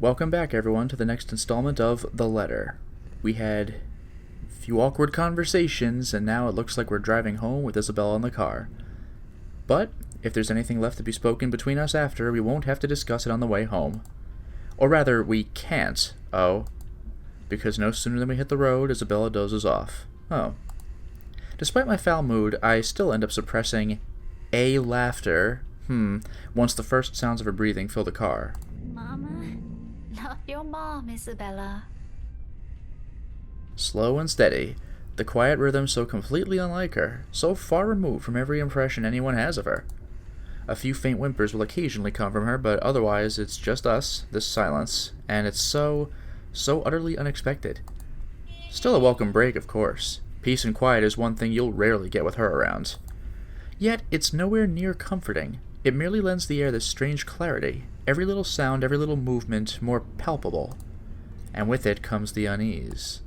Welcome back, everyone, to the next installment of The Letter. We had a few awkward conversations, and now it looks like we're driving home with Isabella in the car. But if there's anything left to be spoken between us after, we won't have to discuss it on the way home. Or rather, we can't, because no sooner than we hit the road, Isabella dozes off. Despite my foul mood, I still end up suppressing a laughter, once the first sounds of her breathing fill the car. Mama, not your mom, Isabella. Slow and steady, the quiet rhythm so completely unlike her, so far removed from every impression anyone has of her. A few faint whimpers will occasionally come from her, but otherwise it's just us, this silence, and it's so utterly unexpected. Still a welcome break, of course. Peace and quiet is one thing you'll rarely get with her around. Yet it's nowhere near comforting. It merely lends the air this strange clarity, every little sound, every little movement more palpable. And with it comes the unease.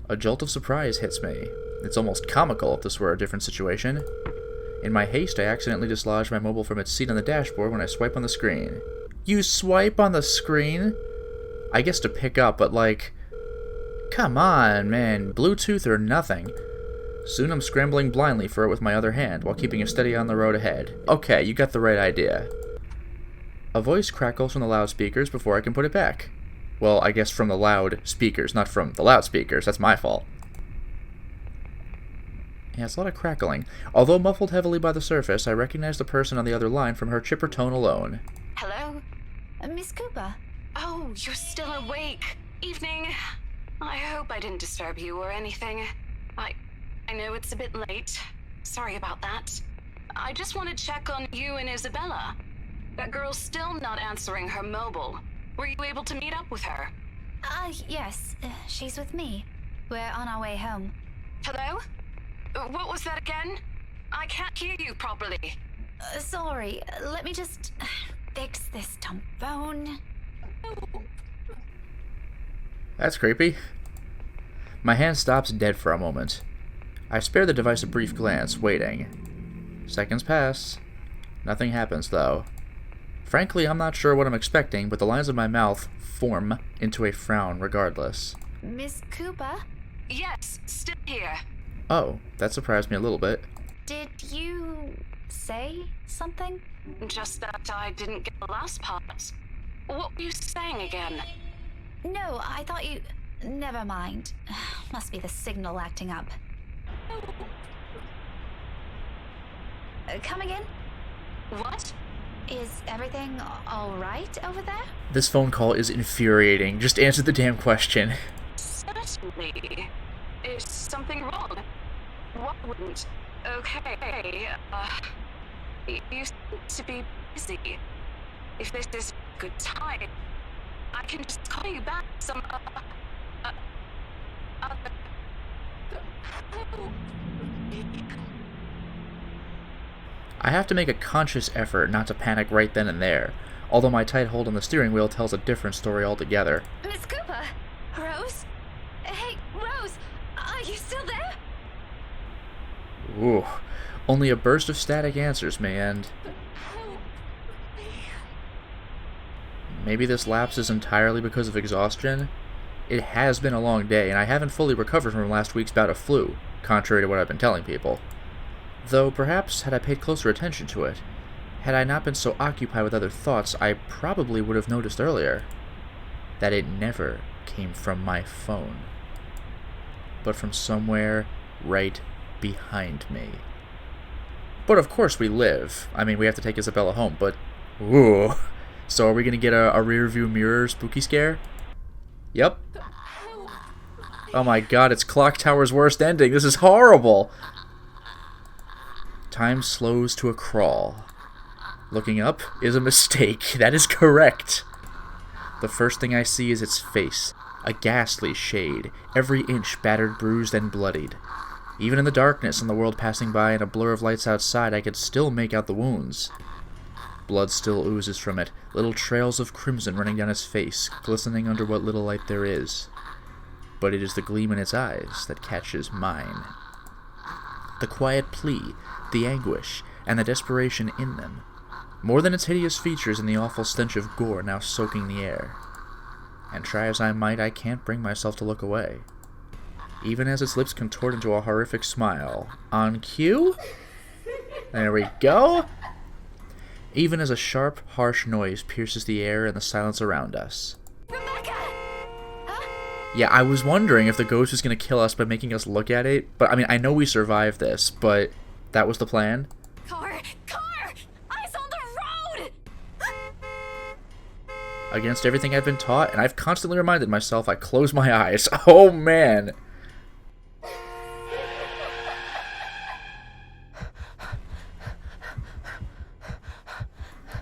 A jolt of surprise hits me. It's almost comical if this were a different situation. In my haste, I accidentally dislodge my mobile from its seat on the dashboard when I swipe on the screen. You swipe on the screen? I guess to pick up, but come on, man, Bluetooth or nothing. Soon I'm scrambling blindly for it with my other hand, while keeping it steady on the road ahead. Okay, you got the right idea. A voice crackles from the loudspeakers before I can put it back. Well, I guess from the loudspeakers, not from the loudspeakers. That's my fault. Yeah, it's a lot of crackling. Although muffled heavily by the surface, I recognize the person on the other line from her chipper tone alone. Hello? Miss Cooper? Oh, you're still awake. Evening. I hope I didn't disturb you or anything. I know it's a bit late. Sorry about that. I just want to check on you and Isabella. That girl's still not answering her mobile. Were you able to meet up with her? Yes. She's with me. We're on our way home. Hello? What was that again? I can't hear you properly. Sorry. Let me just fix this dumb phone. That's creepy. My hand stops dead for a moment. I spare the device a brief glance, waiting. Seconds pass. Nothing happens, though. Frankly, I'm not sure what I'm expecting, but the lines of my mouth form into a frown regardless. Miss Cooper? Yes, still here. Oh, that surprised me a little bit. Did you say something? Just that I didn't get the last part. What were you saying again? No, I thought you... Never mind. Must be the signal acting up. Come again? What? Is everything all right over there? This phone call is infuriating. Just answer the damn question. Certainly. Is something wrong? What wouldn't? Okay, you seem to be busy. If this is a good time, I can just call you back some, I have to make a conscious effort not to panic right then and there, although my tight hold on the steering wheel tells a different story altogether. Miss Cooper? Rose? Hey, Rose! Are you still there? Ooh. Only a burst of static answers me, and... maybe this lapse is entirely because of exhaustion? It has been a long day, and I haven't fully recovered from last week's bout of flu, contrary to what I've been telling people. Though perhaps, had I paid closer attention to it, had I not been so occupied with other thoughts, I probably would have noticed earlier that it never came from my phone, but from somewhere right behind me. But of course we live. I mean, we have to take Isabella home, but... ooh. So are we gonna get a rear view mirror spooky scare? Yep. Oh my god, it's Clock Tower's worst ending. This is horrible! Time slows to a crawl. Looking up is a mistake. That is correct. The first thing I see is its face, a ghastly shade, every inch battered, bruised, and bloodied. Even in the darkness and the world passing by and a blur of lights outside, I could still make out the wounds. Blood still oozes from it, little trails of crimson running down its face, glistening under what little light there is. But it is the gleam in its eyes that catches mine. The quiet plea, the anguish, and the desperation in them. more than its hideous features and the awful stench of gore now soaking the air. And try as I might, I can't bring myself to look away. Even as its lips contort into a horrific smile. On cue? There we go! Even as a sharp, harsh noise pierces the air and the silence around us. Rebecca! Huh? Yeah, I was wondering if the ghost was going to kill us by making us look at it, but I mean, I know we survived this, but that was the plan? Car! Eyes on the road! Against everything I've been taught, and I've constantly reminded myself, I close my eyes. Oh, man!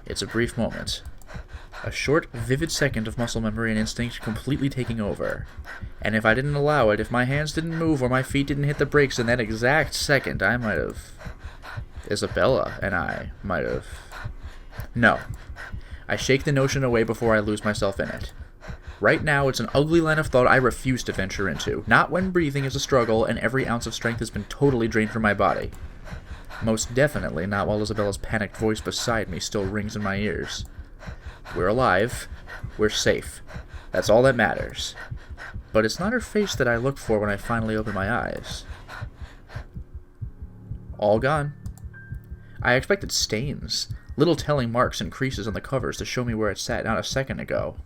It's a brief moment. A short, vivid second of muscle memory and instinct completely taking over. And if I didn't allow it, if my hands didn't move or my feet didn't hit the brakes in that exact second, I might have... Isabella and I might have... No. I shake the notion away before I lose myself in it. Right now, it's an ugly line of thought I refuse to venture into. Not when breathing is a struggle and every ounce of strength has been totally drained from my body. Most definitely not while Isabella's panicked voice beside me still rings in my ears. We're alive. We're safe. That's all that matters. But it's not her face that I look for when I finally open my eyes. All gone. I expected stains, little telling marks and creases on the covers to show me where it sat not a second ago.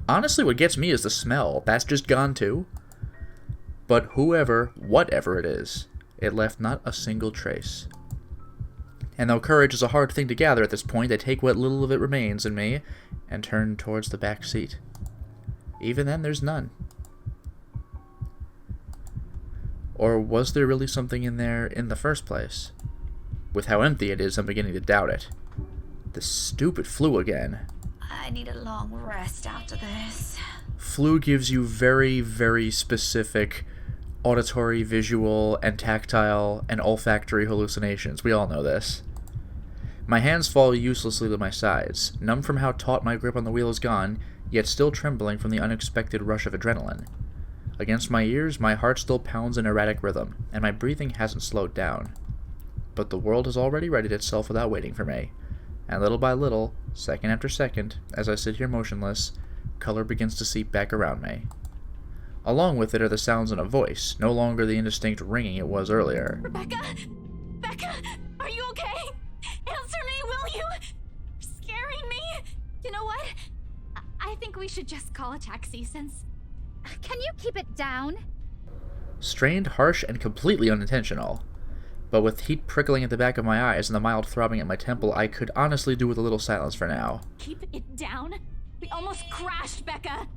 Honestly, what gets me is the smell. That's just gone too. But whatever it is, it left not a single trace. And though courage is a hard thing to gather at this point, I take what little of it remains in me and turn towards the back seat. Even then, there's none. Or was there really something in there in the first place? With how empty it is, I'm beginning to doubt it. The stupid flu again. I need a long rest after this. Flu gives you very, very specific auditory, visual, and tactile, and olfactory hallucinations. We all know this. My hands fall uselessly to my sides, numb from how taut my grip on the wheel is gone, yet still trembling from the unexpected rush of adrenaline. Against my ears, my heart still pounds in erratic rhythm, and my breathing hasn't slowed down. But the world has already readied itself without waiting for me, and little by little, second after second, as I sit here motionless, color begins to seep back around me. Along with it are the sounds in a voice, no longer the indistinct ringing it was earlier. Rebecca? Becca, are you okay? Answer me, will you? You're scaring me. You know what? I think we should just call a taxi since... Can you keep it down? Strained, harsh, and completely unintentional. But with heat prickling at the back of my eyes and the mild throbbing at my temple, I could honestly do with a little silence for now. Keep it down? We almost crashed, Becca.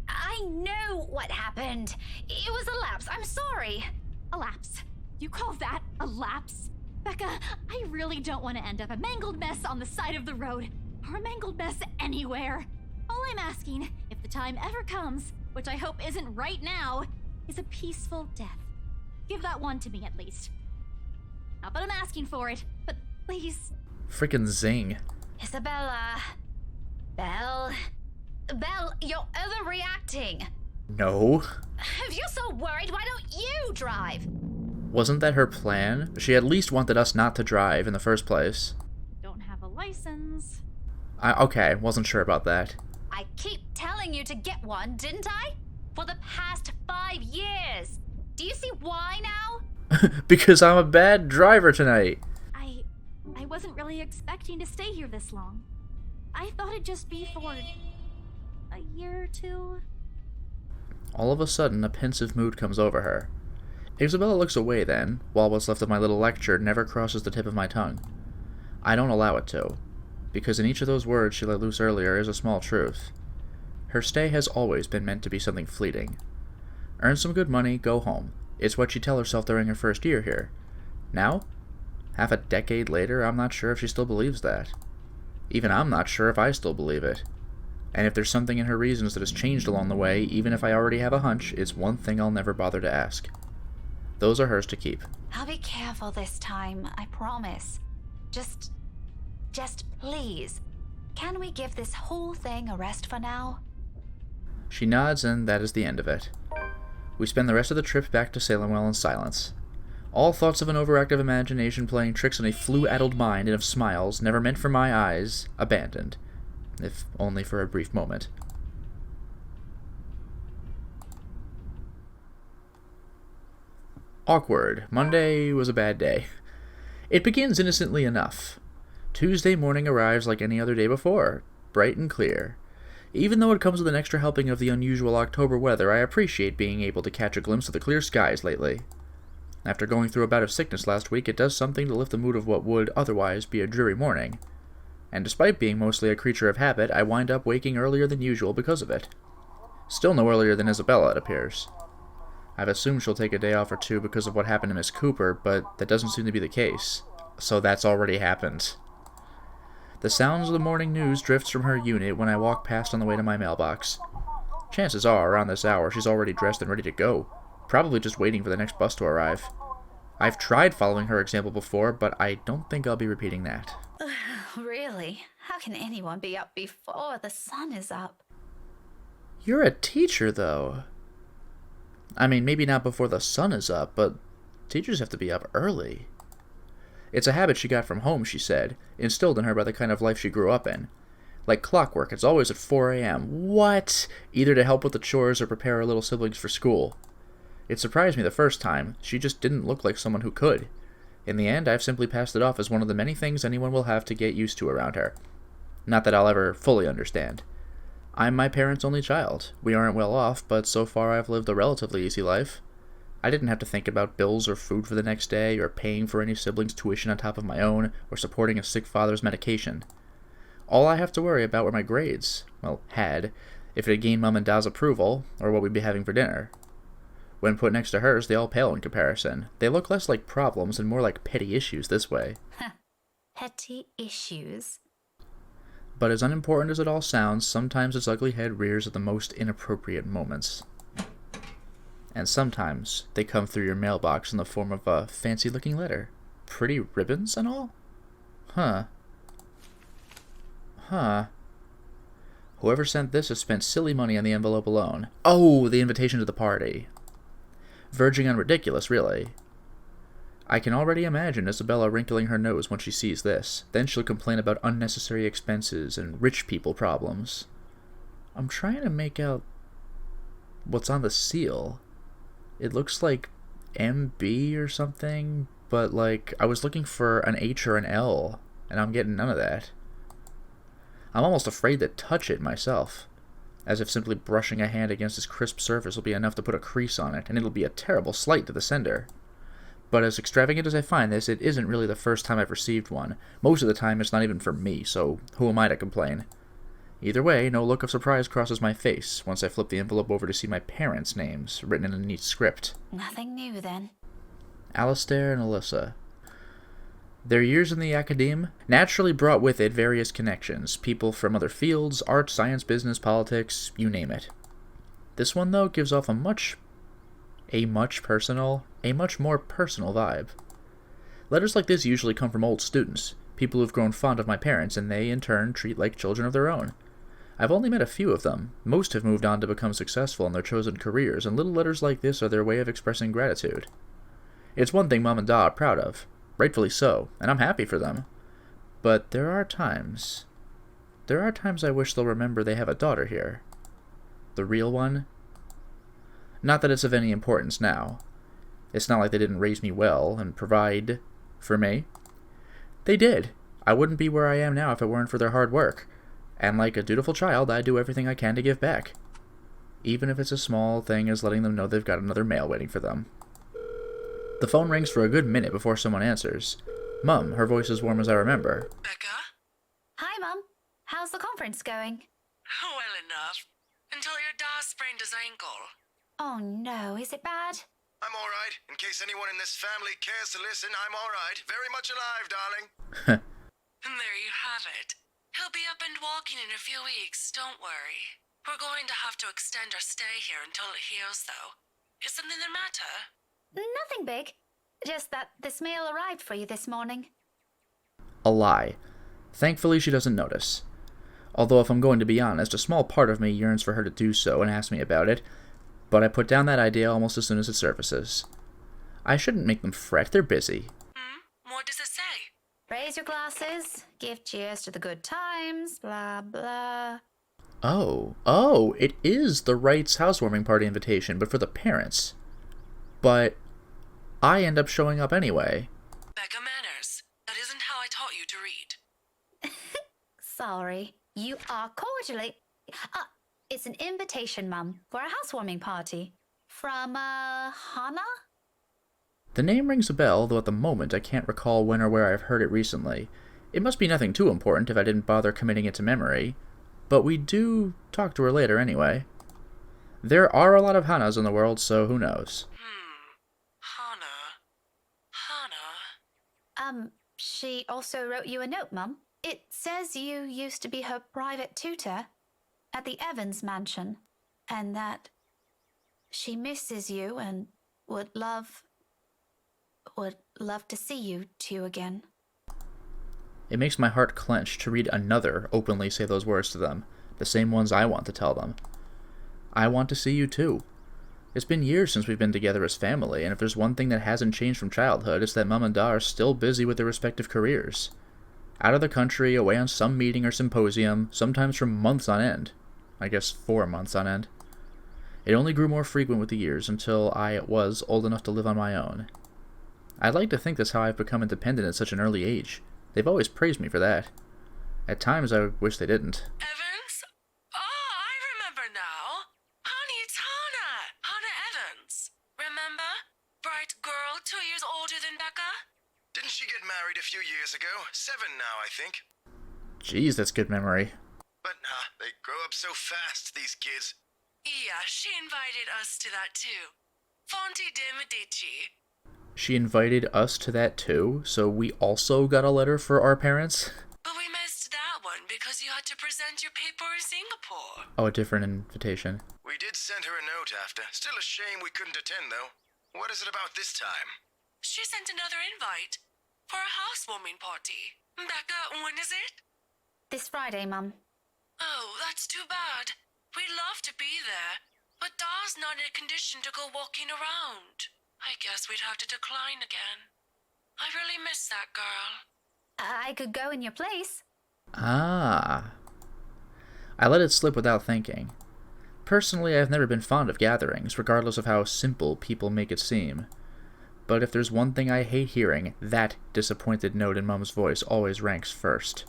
I know what happened. It was a lapse. I'm sorry. A lapse? You call that a lapse? Becca, I really don't want to end up a mangled mess on the side of the road, or a mangled mess anywhere. All I'm asking, if the time ever comes, which I hope isn't right now, is a peaceful death. Give that one to me at least. Not that I'm asking for it, but please. Frickin' zing. Isabella. Belle, you're overreacting. No. If you're so worried, why don't you drive? Wasn't that her plan? She at least wanted us not to drive in the first place. Don't have a license. Okay, wasn't sure about that. I keep telling you to get one, didn't I? For the past 5 years. Do you see why now? Because I'm a bad driver tonight. I wasn't really expecting to stay here this long. I thought it'd just be for a year or two. All of a sudden, a pensive mood comes over her. Isabella looks away then, while what's left of my little lecture never crosses the tip of my tongue. I don't allow it to, because in each of those words she let loose earlier is a small truth. Her stay has always been meant to be something fleeting. Earn some good money, go home. It's what she'd tell herself during her first year here. Now, half a decade later, I'm not sure if she still believes that. Even I'm not sure if I still believe it. And if there's something in her reasons that has changed along the way, even if I already have a hunch, it's one thing I'll never bother to ask. Those are hers to keep. I'll be careful this time, I promise. Just please, can we give this whole thing a rest for now? She nods, and that is the end of it. We spend the rest of the trip back to Salemwell in silence. All thoughts of an overactive imagination playing tricks on a flu-addled mind and of smiles never meant for my eyes, abandoned, if only for a brief moment. Awkward. Monday was a bad day. It begins innocently enough. Tuesday morning arrives like any other day before, bright and clear. Even though it comes with an extra helping of the unusual October weather, I appreciate being able to catch a glimpse of the clear skies lately. After going through a bout of sickness last week, it does something to lift the mood of what would otherwise be a dreary morning. And despite being mostly a creature of habit, I wind up waking earlier than usual because of it. Still no earlier than Isabella, it appears. I've assumed she'll take a day off or two because of what happened to Miss Cooper, but that doesn't seem to be the case. So that's already happened. The sounds of the morning news drifts from her unit when I walk past on the way to my mailbox. Chances are, around this hour, she's already dressed and ready to go, probably just waiting for the next bus to arrive. I've tried following her example before, but I don't think I'll be repeating that. Really? How can anyone be up before the sun is up? You're a teacher, though. I mean, maybe not before the sun is up, but teachers have to be up early. It's a habit she got from home, she said, instilled in her by the kind of life she grew up in. Like clockwork, it's always at 4 a.m. What? Either to help with the chores or prepare her little siblings for school. It surprised me the first time. She just didn't look like someone who could. In the end, I've simply passed it off as one of the many things anyone will have to get used to around her. Not that I'll ever fully understand. I'm my parents' only child. We aren't well off, but so far I've lived a relatively easy life. I didn't have to think about bills or food for the next day, or paying for any siblings' tuition on top of my own, or supporting a sick father's medication. All I have to worry about were my grades. Well, had, if it had gained Mom and Dad's approval, or what we'd be having for dinner. When put next to hers, they all pale in comparison. They look less like problems and more like petty issues this way. Petty issues? But as unimportant as it all sounds, sometimes its ugly head rears at the most inappropriate moments. And sometimes they come through your mailbox in the form of a fancy-looking letter. Pretty ribbons and all? Huh. Whoever sent this has spent silly money on the envelope alone. Oh, the invitation to the party. Verging on ridiculous, really. I can already imagine Isabella wrinkling her nose when she sees this. Then she'll complain about unnecessary expenses and rich people problems. I'm trying to make out what's on the seal. It looks like MB or something, but like I was looking for an H or an L, and I'm getting none of that. I'm almost afraid to touch it myself, as if simply brushing a hand against its crisp surface will be enough to put a crease on it, and it'll be a terrible slight to the sender. But as extravagant as I find this, it isn't really the first time I've received one. Most of the time it's not even for me, so who am I to complain? Either way, no look of surprise crosses my face once I flip the envelope over to see my parents' names written in a neat script. Nothing new, then. Alistair and Alyssa. Their years in the academe naturally brought with it various connections, people from other fields, art, science, business, politics, you name it. This one, though, gives off a much more personal vibe. Letters like this usually come from old students, people who've grown fond of my parents, and they, in turn, treat like children of their own. I've only met a few of them. Most have moved on to become successful in their chosen careers, and little letters like this are their way of expressing gratitude. It's one thing Mom and Dad are proud of, rightfully so, and I'm happy for them. But there are times I wish they'll remember they have a daughter here. The real one. Not that it's of any importance now. It's not like they didn't raise me well and provide for me. They did. I wouldn't be where I am now if it weren't for their hard work. And like a dutiful child, I do everything I can to give back. Even if it's a small thing as letting them know they've got another mail waiting for them. The phone rings for a good minute before someone answers. Mum, her voice as warm as I remember. Becca? Hi, Mum. How's the conference going? Well enough. Until your dad sprained his ankle. Oh no, is it bad? I'm alright. In case anyone in this family cares to listen, I'm alright. Very much alive, darling. And there you have it. He'll be up and walking in a few weeks, don't worry. We're going to have to extend our stay here until it heals, though. Is something the matter? Nothing big. Just that this mail arrived for you this morning. A lie. Thankfully, she doesn't notice. Although, if I'm going to be honest, a small part of me yearns for her to do so and ask me about it, but I put down that idea almost as soon as it surfaces. I shouldn't make them fret, they're busy. What does it say? Raise your glasses, give cheers to the good times, blah, blah. Oh, it is the Wrights housewarming party invitation, but for the parents. But I end up showing up anyway. Becca manners. That isn't how I taught you to read. Sorry. You are cordially... it's an invitation, Mum, for a housewarming party. From, Hannah? The name rings a bell, though at the moment I can't recall when or where I've heard it recently. It must be nothing too important if I didn't bother committing it to memory. But we do talk to her later anyway. There are a lot of Hannahs in the world, so who knows. Hannah. She also wrote you a note, Mum. It says you used to be her private tutor at the Evans mansion, and that she misses you and would love to see you two again. It makes my heart clench to read another openly say those words to them, the same ones I want to tell them. I want to see you too. It's been years since we've been together as family, and if there's one thing that hasn't changed from childhood, it's that Mum and Da are still busy with their respective careers. Out of the country, away on some meeting or symposium, sometimes for months on end. I guess 4 months on end. It only grew more frequent with the years until I was old enough to live on my own. I'd like to think that's how I've become independent at such an early age. They've always praised me for that. At times I wish they didn't. Evans? Oh, I remember now. Honey, it's Hannah. Hannah Evans. Remember? Bright girl, 2 years older than Becca? Didn't she get married a few years ago? 7 now, I think. Jeez, that's good memory. But they grow up so fast, these kids. Yeah, she invited us to that too. Fonte de Medici. She invited us to that too, so we also got a letter for our parents? But we missed that one because you had to present your paper in Singapore. Oh, a different invitation. We did send her a note after. Still a shame we couldn't attend, though. What is it about this time? She sent another invite for a housewarming party. Becca, when is it? This Friday, Mum. Oh, that's too bad. We'd love to be there, but Da's not in a condition to go walking around. I guess we'd have to decline again. I really miss that girl. I could go in your place. Ah. I let it slip without thinking. Personally, I've never been fond of gatherings, regardless of how simple people make it seem. But if there's one thing I hate hearing, that disappointed note in Mum's voice always ranks first.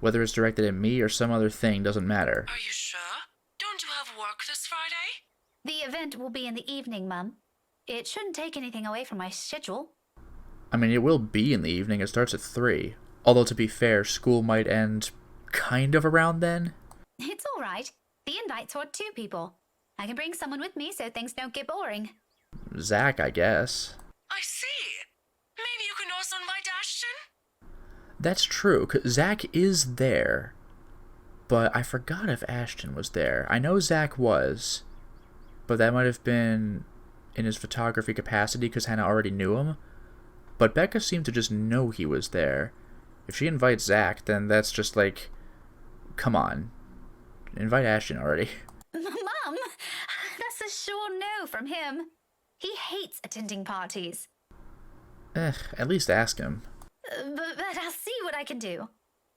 Whether it's directed at me or some other thing doesn't matter. Are you sure? Don't you have work this Friday? The event will be in the evening, Mum. It shouldn't take anything away from my schedule. I mean, it will be in the evening. It starts at 3. Although, to be fair, school might end kind of around then. It's all right. The invite's for 2 people. I can bring someone with me so things don't get boring. Zach, I guess. I see. Maybe you can also invite Ashton? That's true, 'cause Zach is there. But I forgot if Ashton was there. I know Zach was. But that might have been in his photography capacity because Hannah already knew him. But Becca seemed to just know he was there. If she invites Zach, then that's just like, come on. Invite Ashton already. Mum, that's a sure no from him. He hates attending parties. At least ask him. But I'll see what I can do.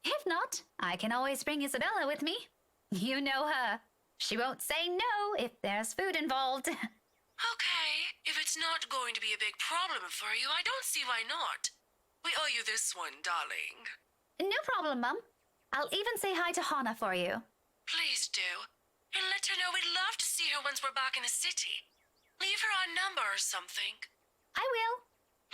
If not, I can always bring Isabella with me. You know her. She won't say no if there's food involved. Okay, if it's not going to be a big problem for you, I don't see why not. We owe you this one, darling. No problem, Mum. I'll even say hi to Hannah for you. Please do. And let her know we'd love to see her once we're back in the city. Leave her our number or something. I will.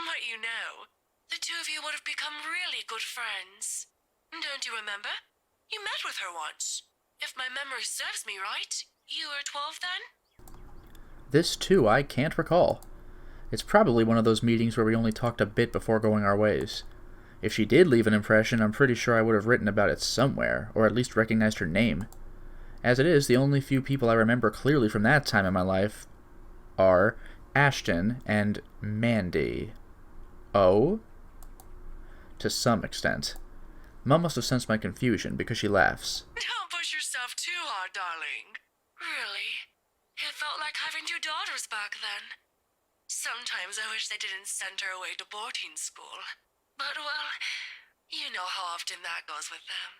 But you know, the two of you would have become really good friends. Don't you remember? You met with her once. If my memory serves me right, you were 12 then? This, too, I can't recall. It's probably one of those meetings where we only talked a bit before going our ways. If she did leave an impression, I'm pretty sure I would have written about it somewhere, or at least recognized her name. As it is, the only few people I remember clearly from that time in my life are Ashton and Mandy. Oh? To some extent. Mum must have sensed my confusion because she laughs. Don't push yourself too hard, darling. Really? It felt like having 2 daughters back then. Sometimes I wish they didn't send her away to boarding school. But, well, you know how often that goes with them.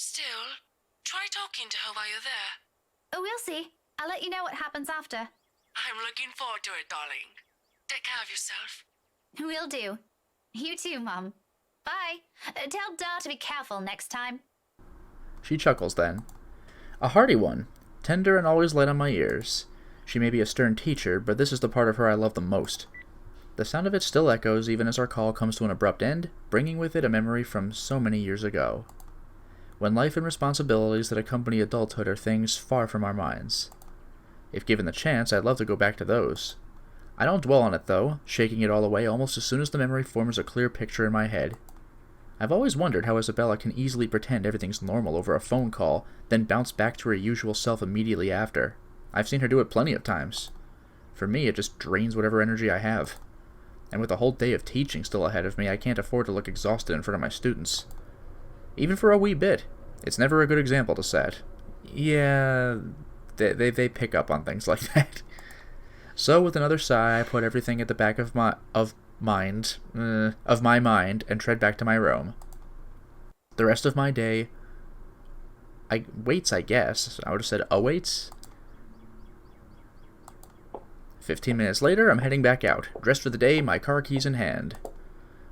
Still, try talking to her while you're there. Oh, we'll see. I'll let you know what happens after. I'm looking forward to it, darling. Take care of yourself. Will do. You too, Mom. Bye. Tell Da to be careful next time. She chuckles then. A hearty one, tender and always light on my ears. She may be a stern teacher, but this is the part of her I love the most. The sound of it still echoes even as our call comes to an abrupt end, bringing with it a memory from so many years ago, when life and responsibilities that accompany adulthood are things far from our minds. If given the chance, I'd love to go back to those. I don't dwell on it, though, shaking it all away almost as soon as the memory forms a clear picture in my head. I've always wondered how Isabella can easily pretend everything's normal over a phone call, then bounce back to her usual self immediately after. I've seen her do it plenty of times. For me, it just drains whatever energy I have. And with a whole day of teaching still ahead of me, I can't afford to look exhausted in front of my students. Even for a wee bit. It's never a good example to set. Yeah, they pick up on things like that. So, with another sigh, I put everything at the back of my mind and tread back to my room. The rest of my day waits, I guess. I would have said awaits. 15 minutes later, I'm heading back out, dressed for the day, my car keys in hand.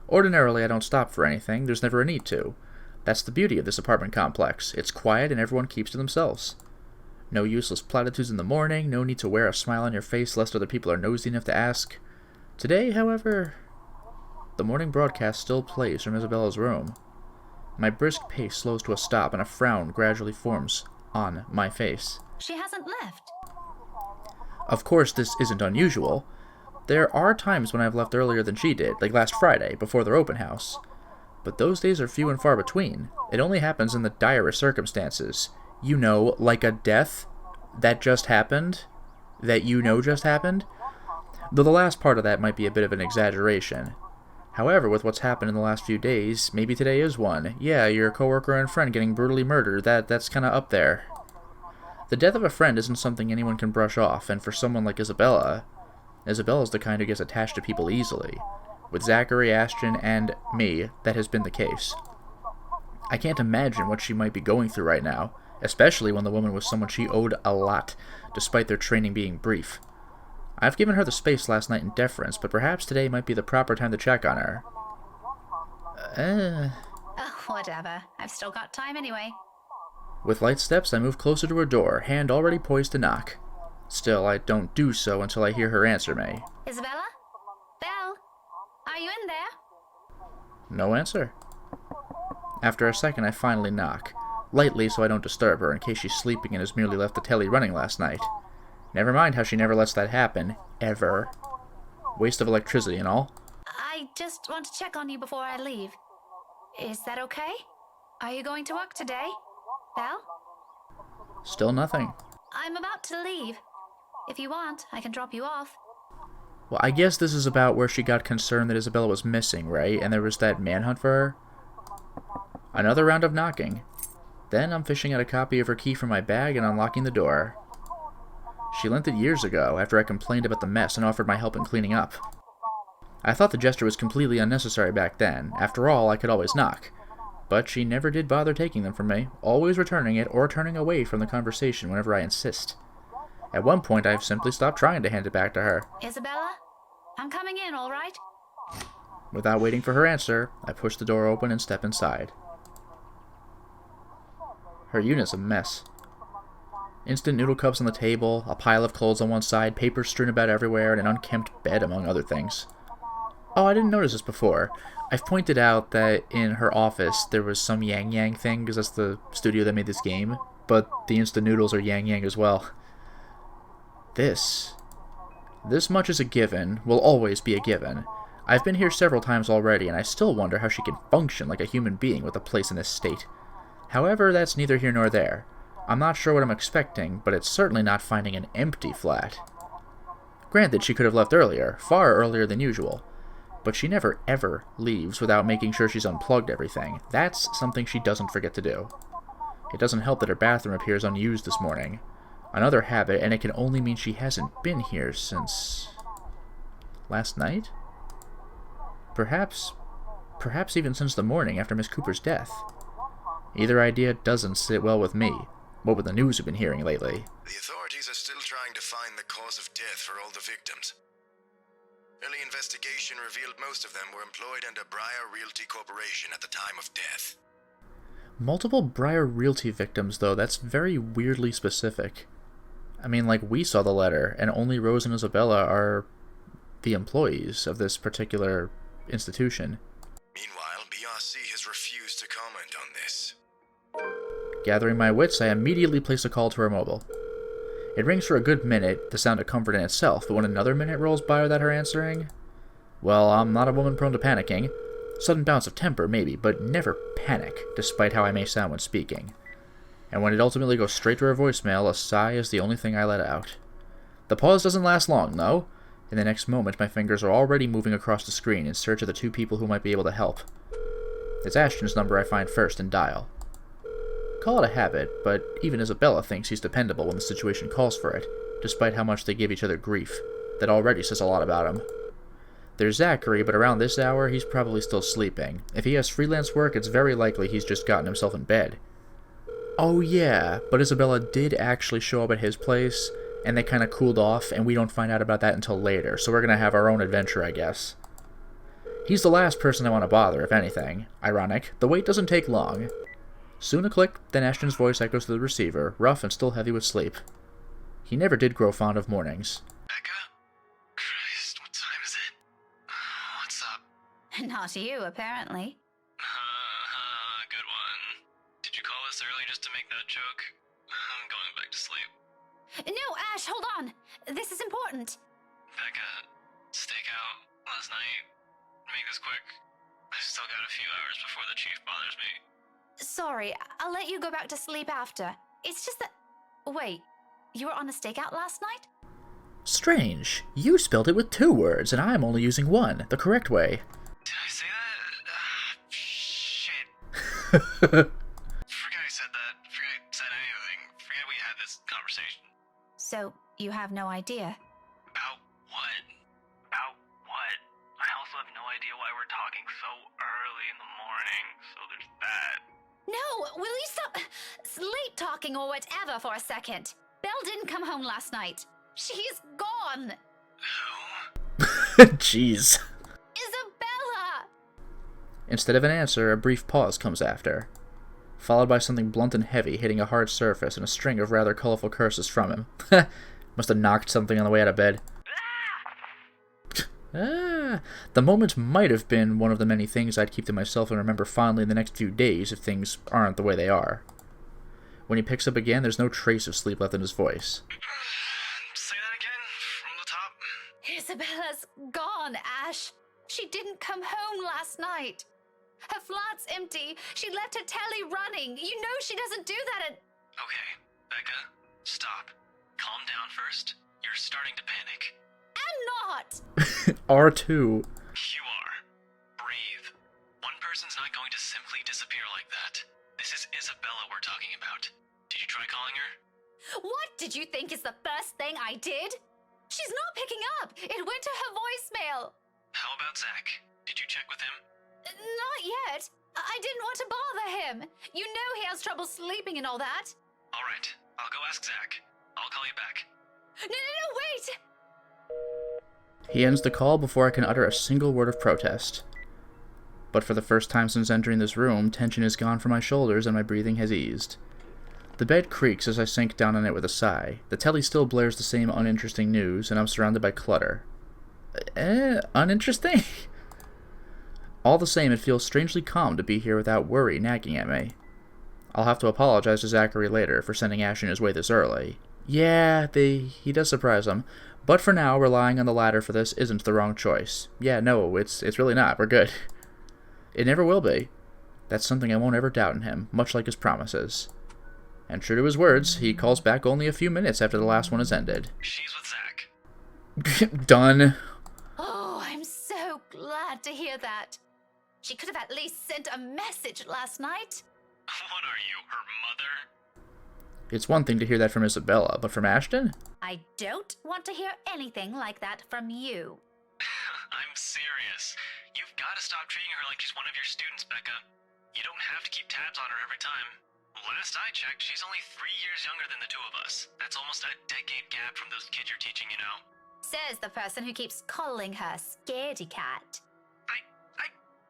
Ordinarily, I don't stop for anything. There's never a need to. That's the beauty of this apartment complex. It's quiet and everyone keeps to themselves. No useless platitudes in the morning, no need to wear a smile on your face lest other people are nosy enough to ask. Today, however, the morning broadcast still plays from Isabella's room. My brisk pace slows to a stop and a frown gradually forms on my face. She hasn't left. Of course, this isn't unusual. There are times when I've left earlier than she did, like last Friday, before their open house. But those days are few and far between. It only happens in the direst circumstances. You know, like a death that just happened, that you know just happened. Though the last part of that might be a bit of an exaggeration. However, with what's happened in the last few days, maybe today is one. Yeah, your coworker and friend getting brutally murdered, that's kinda up there. The death of a friend isn't something anyone can brush off, and for someone like Isabella's the kind who gets attached to people easily. With Zachary, Ashton, and me, that has been the case. I can't imagine what she might be going through right now, especially when the woman was someone she owed a lot, despite their training being brief. I've given her the space last night in deference, but perhaps today might be the proper time to check on her. Oh, whatever. I've still got time anyway. With light steps, I move closer to her door, hand already poised to knock. Still, I don't do so until I hear her answer me. Isabella? Belle? Are you in there? No answer. After a second, I finally knock, lightly so I don't disturb her in case she's sleeping and has merely left the telly running last night. Never mind how she never lets that happen, ever. Waste of electricity and all. I just want to check on you before I leave. Is that okay? Are you going to work today? Belle? Still nothing. I'm about to leave. If you want, I can drop you off. Well, I guess this is about where she got concerned that Isabella was missing, right? And there was that manhunt for her? Another round of knocking. Then I'm fishing out a copy of her key from my bag and unlocking the door. She lent it years ago, after I complained about the mess and offered my help in cleaning up. I thought the gesture was completely unnecessary back then. After all, I could always knock. But she never did bother taking them from me, always returning it or turning away from the conversation whenever I insist. At one point, I've simply stopped trying to hand it back to her. Isabella? I'm coming in, all right? Without waiting for her answer, I push the door open and step inside. Her unit's a mess. Instant noodle cups on the table, a pile of clothes on one side, papers strewn about everywhere, and an unkempt bed, among other things. Oh, I didn't notice this before. I've pointed out that in her office there was some Yang Yang thing, because that's the studio that made this game, but the instant noodles are Yang Yang as well. This much is a given, will always be a given. I've been here several times already, and I still wonder how she can function like a human being with a place in this state. However, that's neither here nor there. I'm not sure what I'm expecting, but it's certainly not finding an empty flat. Granted, she could have left earlier, far earlier than usual. But she never ever leaves without making sure she's unplugged everything. That's something she doesn't forget to do. It doesn't help that her bathroom appears unused this morning. Another habit, and it can only mean she hasn't been here since Last night? Perhaps even since the morning after Miss Cooper's death. Either idea doesn't sit well with me. What with the news we've been hearing lately. The authorities are still trying to find the cause of death for all the victims. Early investigation revealed most of them were employed under Briar Realty Corporation at the time of death. Multiple Briar Realty victims, though, that's very weirdly specific. I mean, like, we saw the letter, and only Rose and Isabella are the employees of this particular institution. Meanwhile, BRC has refused to comment on this. Gathering my wits, I immediately place a call to her mobile. It rings for a good minute, the sound of comfort in itself, but when another minute rolls by without her answering, well, I'm not a woman prone to panicking. Sudden bounce of temper, maybe, but never panic, despite how I may sound when speaking. And when it ultimately goes straight to her voicemail, a sigh is the only thing I let out. The pause doesn't last long, though. In the next moment, my fingers are already moving across the screen in search of the two people who might be able to help. It's Ashton's number I find first and dial. Call it a habit, but even Isabella thinks he's dependable when the situation calls for it, despite how much they give each other grief. That already says a lot about him. There's Zachary, but around this hour, he's probably still sleeping. If he has freelance work, it's very likely he's just gotten himself in bed. Oh yeah, but Isabella did actually show up at his place, and they kind of cooled off, and we don't find out about that until later, so we're gonna have our own adventure, I guess. He's the last person I want to bother, if anything. Ironic, the wait doesn't take long. Soon a click, then Ashton's voice echoes to the receiver, rough and still heavy with sleep. He never did grow fond of mornings. Becca? Christ, what time is it? What's up? Not you, apparently. Good one. Did you call us early just to make that joke? I'm going back to sleep. No, Ash, hold on. This is important. Becca, stakeout last night. Make this quick. I've still got a few hours before the chief bothers me. Sorry, I'll let you go back to sleep after. It's just that... Wait, you were on a stakeout last night? Strange. You spelled it with 2 words, and I'm only using 1, the correct way. Did I say that? Shit. Forget I said that. Forget I said anything. Forget we had this conversation. So, you have no idea? About what? About what? I also have no idea why we're talking so early in the morning, so there's that. No, will you stop late talking or whatever for a second? Belle didn't come home last night. She's gone. Who? Jeez. Isabella! Instead of an answer, a brief pause comes after, followed by something blunt and heavy hitting a hard surface and a string of rather colorful curses from him. Must have knocked something on the way out of bed. The moment might have been one of the many things I'd keep to myself and remember fondly in the next few days if things aren't the way they are. When he picks up again, there's no trace of sleep left in his voice. Say that again, from the top. Isabella's gone, Ash. She didn't come home last night. Her flat's empty. She left her telly running. You know she doesn't do that at... Okay, Becca, stop. Calm down first. You're starting to panic. I'm not! R2. You are. Breathe. One person's not going to simply disappear like that. This is Isabella we're talking about. Did you try calling her? What did you think is the first thing I did? She's not picking up. It went to her voicemail. How about Zach? Did you check with him? Not yet. I didn't want to bother him. You know he has trouble sleeping and all that. All right, I'll go ask Zach. I'll call you back. No, wait! He ends the call before I can utter a single word of protest. But for the first time since entering this room, tension is gone from my shoulders and my breathing has eased. The bed creaks as I sink down on it with a sigh. The telly still blares the same uninteresting news, and I'm surrounded by clutter. Uninteresting? All the same, it feels strangely calm to be here without worry nagging at me. I'll have to apologize to Zachary later for sending Ashton his way this early. Yeah, he does surprise him. But for now, relying on the latter for this isn't the wrong choice. Yeah, no, it's really not. We're good. It never will be. That's something I won't ever doubt in him, much like his promises. And true to his words, he calls back only a few minutes after the last one has ended. She's with Zach. Done. Oh, I'm so glad to hear that. She could have at least sent a message last night. What are you, her mother? It's one thing to hear that from Isabella, but from Ashton? I don't want to hear anything like that from you. I'm serious. You've got to stop treating her like she's one of your students, Becca. You don't have to keep tabs on her every time. Last I checked, she's only 3 years younger than the two of us. That's almost a decade gap from those kids you're teaching, you know? Says the person who keeps calling her Scaredy Cat.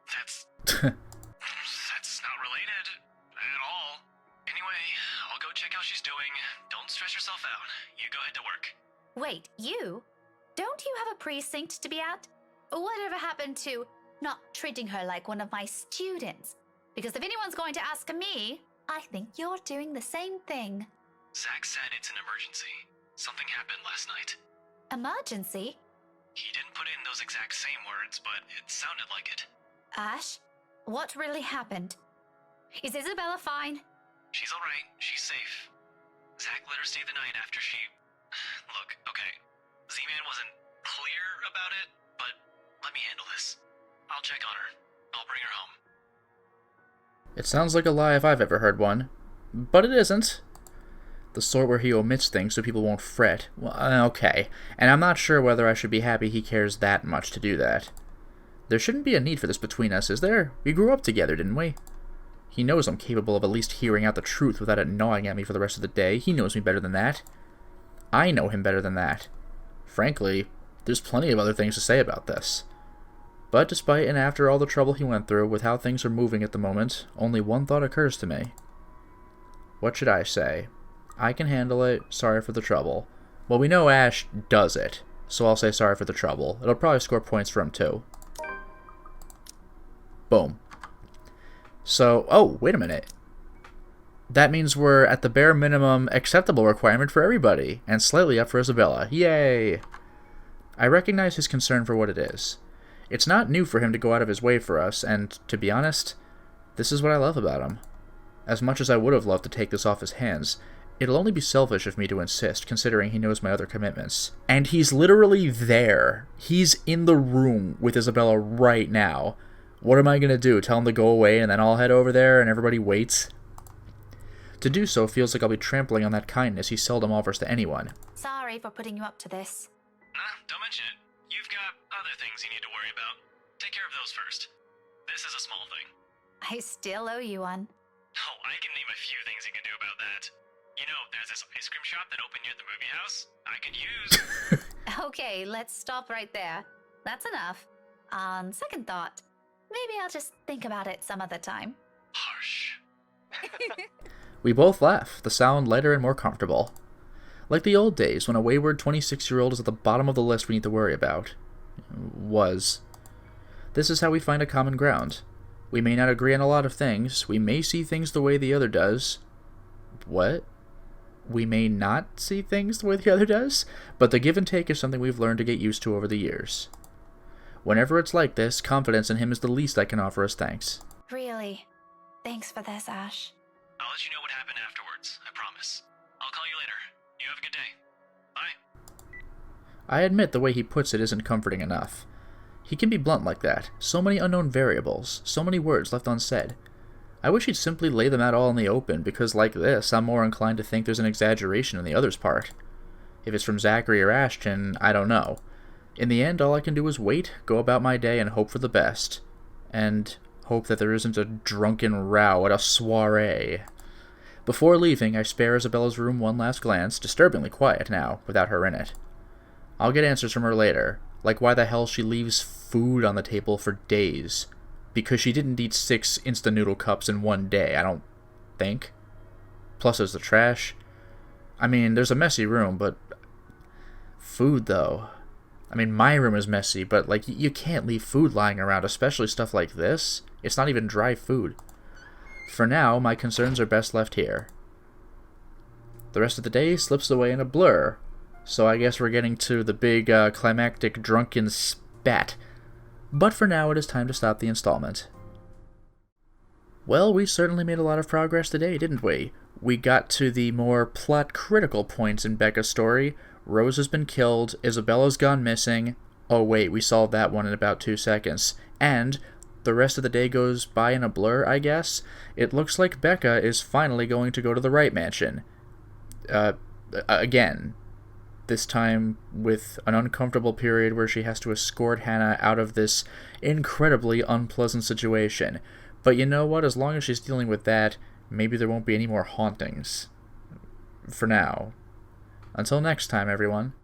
That's... that's not related at all. Anyway, I'll go check how she's doing. Don't stress yourself out. You go ahead to work. Wait, you? Don't you have a precinct to be at? Whatever happened to not treating her like one of my students? Because if anyone's going to ask me, I think you're doing the same thing. Zach said it's an emergency. Something happened last night. Emergency? He didn't put in those exact same words, but it sounded like it. Ash, what really happened? Is Isabella fine? She's alright. She's safe. Zach let her stay the night after she... Look, okay. Z-Man wasn't clear about it, but let me handle this. I'll check on her. I'll bring her home. It sounds like a lie if I've ever heard one. But it isn't. The sort where he omits things so people won't fret. Well, okay. And I'm not sure whether I should be happy he cares that much to do that. There shouldn't be a need for this between us, is there? We grew up together, didn't we? He knows I'm capable of at least hearing out the truth without it gnawing at me for the rest of the day. He knows me better than that. I know him better than that. Frankly, there's plenty of other things to say about this. But despite and after all the trouble he went through with how things are moving at the moment, only one thought occurs to me. What should I say? I can handle it, sorry for the trouble. Well, we know Ash does it, so I'll say sorry for the trouble. It'll probably score points for him too. Boom. So, oh, wait a minute. That means we're at the bare minimum acceptable requirement for everybody, and slightly up for Isabella. Yay! I recognize his concern for what it is. It's not new for him to go out of his way for us, and, to be honest, this is what I love about him. As much as I would have loved to take this off his hands, it'll only be selfish of me to insist, considering he knows my other commitments. And he's literally there. He's in the room with Isabella right now. What am I going to do? Tell him to go away and then I'll head over there and everybody waits? To do so feels like I'll be trampling on that kindness he seldom offers to anyone. Sorry for putting you up to this. Nah, don't mention it. You've got other things you need to worry about. Take care of those first. This is a small thing. I still owe you one. Oh, I can name a few things you can do about that. You know, there's this ice cream shop that opened near the movie house. I could use... Okay, let's stop right there. That's enough. On second thought, maybe I'll just think about it some other time. Harsh. We both laugh, the sound lighter and more comfortable. Like the old days when a wayward 26-year-old is at the bottom of the list we need to worry about. Was. This is how we find a common ground. We may not agree on a lot of things. We may see things the way the other does. What? We may not see things the way the other does? But the give and take is something we've learned to get used to over the years. Whenever it's like this, confidence in him is the least I can offer as thanks. Really? Thanks for this, Ash. I'll let you know what happened afterwards, I promise. I'll call you later. You have a good day. Bye. I admit the way he puts it isn't comforting enough. He can be blunt like that. So many unknown variables, so many words left unsaid. I wish he'd simply lay them out all in the open, because like this, I'm more inclined to think there's an exaggeration on the other's part. If it's from Zachary or Ashton, I don't know. In the end, all I can do is wait, go about my day, and hope for the best. And hope that there isn't a drunken row at a soiree. Before leaving, I spare Isabella's room one last glance, disturbingly quiet now, without her in it. I'll get answers from her later, like why the hell she leaves food on the table for days. Because she didn't eat 6 instant noodle cups in one day, I don't think. Plus there's the trash. I mean, there's a messy room, but... Food, though. I mean, my room is messy, but, like, you can't leave food lying around, especially stuff like this. It's not even dry food. For now, my concerns are best left here. The rest of the day slips away in a blur, so I guess we're getting to the big, climactic drunken spat. But for now, it is time to stop the installment. Well, we certainly made a lot of progress today, didn't we? We got to the more plot-critical points in Becca's story. Rose has been killed, Isabella's gone missing. Oh wait, we solved that one in about 2 seconds. And the rest of the day goes by in a blur, I guess. It looks like Becca is finally going to go to the Wright mansion. Again. this time with an uncomfortable period where she has to escort Hannah out of this incredibly unpleasant situation. But you know what? As long as she's dealing with that, maybe there won't be any more hauntings. For now. Until next time, everyone.